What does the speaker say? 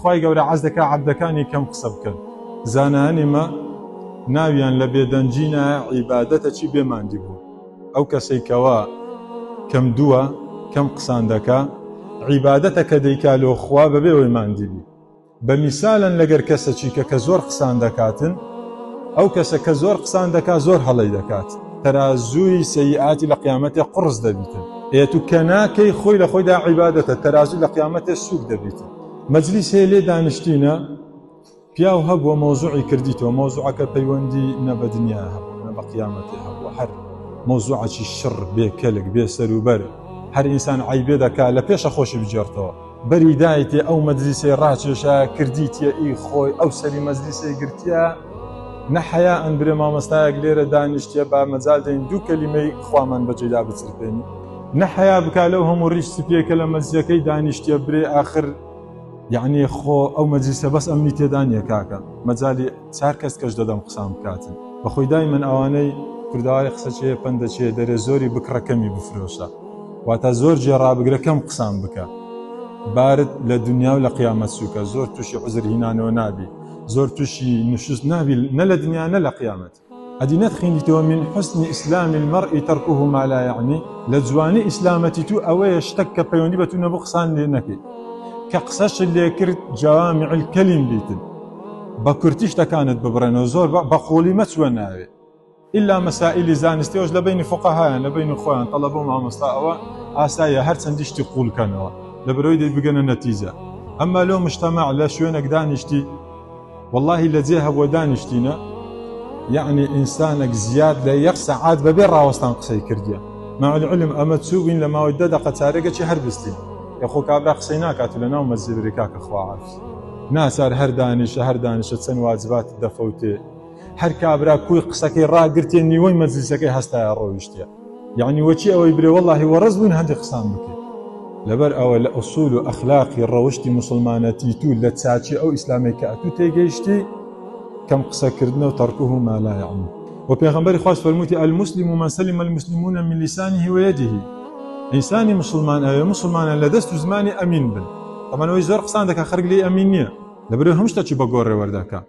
خوای گەورە حەز دەکا عەبدەکانی کەم قسە بکەن زانایانی مە ناویان لە بێدەنجینە عیبادەتە چی بێماندی بوو ئەو کەسەی کەوا کەم دووە کەم قسان دەکا عیبادەتە کە دەیکا لۆ خوا بەبێ ئەوەی ماندی بی بە میسالن لەگەر کەسەکی کە زۆر قسان دەکاتن ئەو کەسە کە زۆر قسان دەکات زۆر هەڵەی دەکات تەرازووی سەیئاتی لە قیامەتێ قڕس دەبیتن ئێت و کە ناکەی خۆی لە خۆیدا عیبادەتە تەرازوی لە قیامەتێ سووک دەبیتن مەجلیس هەیە لێ دانیشتینە پیاو هەبووە مۆزوعی کردیتەوە مۆزوعەکە پەیوەندی نە بە دنیا هەبوو نە بە قیامەتێ هەبووە هەر مۆزوعەکی شڕ بێ کەلک بێ سەروبەر هەر ئینسان عیبێ دەکا لە پێشە خۆشی بجێڕتەوە بەری دایتێ ئەو مەجلیسێ ڕاکێشە کردیتیە ئی خۆی ئەو سەری مەجلیسێ گرتیە نەحەیا ئەن برێ مامۆستایەک لێرە دانیشتیە با مەجال دەین دوو کەلیمەی خوامان بەجێدا بچرپێنی نەحەیا بکا لەو هەموو ڕیش سپیەکە لە مەجلیسەکەی دانیشتیە برێ ئاخر یعنی خۆ ئەو مەجلیسە بەس ئەمنی تێدا نییە کاکە مەجالی چار کەس کەش دەدەم قسام بکاتن بەخۆی دای من ئەوانەی کورداوای قسە چێ پەندە چێ دەرێ زۆری بکڕەکەمی بفرۆشە واتە زۆر جێڕابگرە کەم قسام بکە بارد لە دنیا و لە قیامەت سووکە زۆر تووشی عوزر هینانەوە نابی زۆر تووشی نوشست نابی نە لە دنیا نە لە قیامەت ئەدی نەتخینیتەوە من حسن ئیسلامی المەرئی تەرکوه ما لا یعنی لە جوانی ئیسلامەتی تو ئەوەیە شتێک کە پەیوەندی بە تو نەبوو قسان لێ نەکەی کە قسەش لێ کرد جەوامع الکەلیم بیتن بە کورتی شتەکانت ببڕێنەوە زۆر بە قۆڵی مەچوە ناوێ ئیلا مەسائلی زانستیەوەش لە بینی فوقەهایان لە بینی خۆیان تەڵەبە و مامۆستا ئەوە ئاساییە هەر چەندی شتی قوڵکەنەوە لە بەرەوەی دەی بگەنە نەتیجە ئەمما لۆ مجتەمع لە شوێنێک دانیشتی واللهی لە جێ هەبووە دانیشتینە یعنی ئینسانێک زیاد لە یەک سەعات بەبێ ڕاوەستان قسەی کردیە مع العلم ئەمە چووبین لە ماوەی 10 دقە چارەگەکی هەر بستین یخۆ کابرا قسەی ناکات و لە ناو مەسجد کاکە خوا عارف ناسار هەر دانیشە چەند واجبات دەفەوتێ هەر کابرا کوی قسەکەی ڕاگرتێ نیوەی مەجلیسەکەی هەستایە ڕۆیشتە یعنی وەچی ئەوەی برێ واللهی وەڕز بووین هەندێک قسان بکەین لەبەر ئەوە لە ئوسول و ئەخلاقی ڕەوشتی مسلمانەتی تو لە چاچی ئەو ئیسلامی کە ئەتو تێگەیشتی کەم قسەکردنە و تەرکوه ما لا یعنی و پێغەمبەری خوا فەرمووی المسلم من سلم المسلمون من لسانه ويده ئینسانی مسلمان ئەوێ مسلمانە لە دەست و زمانی ئەمین بن ئەمانەوەی زۆر قسان دەکا خەرگ لێی ئەمین نییە لەبەرەوەی هەموو شتێکی بە گۆڕێ وەردەکا